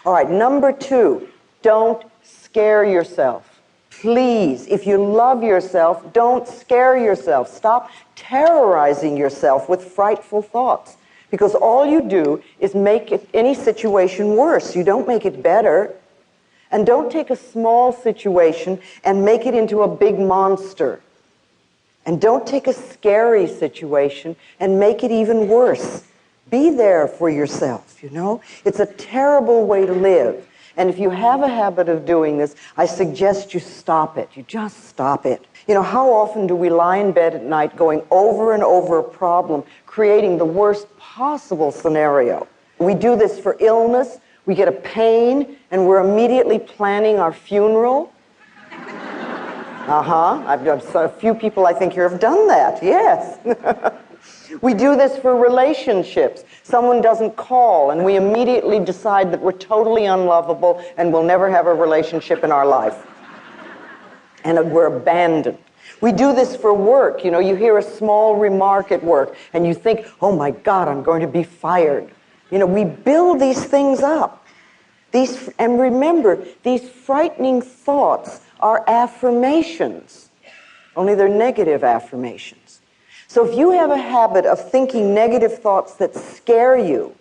All right, number 2, don't scare yourself. Please, if you love yourself, don't scare yourself. Stop terrorizing yourself with frightful thoughts, because all you do is make any situation worse. You don't make it better. And don't take a small situation and make it into a big monster. And don't take a scary situation and make it even worse. Be there for yourself, you know? It's a terrible way to live. And if you have a habit of doing this, I suggest you stop it. You just stop it. You know, how often do we lie in bed at night going over and over a problem, creating the worst possible scenario? We do this for illness. We get a pain, and we're immediately planning our funeral. A few people I think here have done that, yes. We do this for relationships. Someone doesn't call, and we immediately decide that we're totally unlovable and we'll never have a relationship in our life. And we're abandoned. We do this for work. You know, you hear a small remark at work, and you think, oh my God, I'm going to be fired. You know, we build these things up. And remember, these frightening thoughts are affirmations, only they're negative affirmations. So if you have a habit of thinking negative thoughts that scare you,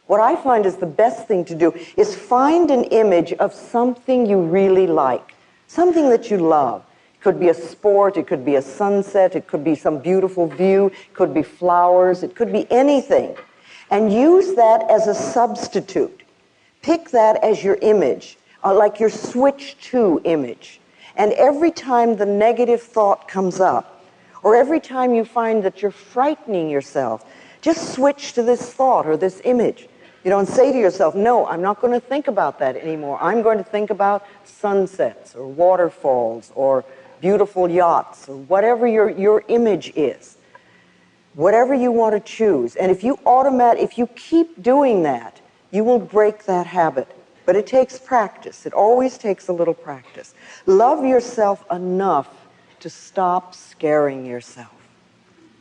what I find is the best thing to do is find an image of something you really like, something that you love. It could be a sport, it could be a sunset, it could be some beautiful view, it could be flowers, it could be anything. And use that as a substitute. Pick that as your image, like your switch to image. And every time the negative thought comes up, or every time you find that you're frightening yourself, just switch to this thought or this image. You know, and say to yourself, no, I'm not going to think about that anymore. I'm going to think about sunsets or waterfalls or beautiful yachts or whatever your image is. Whatever you want to choose. And if you keep doing that, you will break that habit. But it takes practice. It always takes a little practice. Love yourself enough to stop scaring yourself.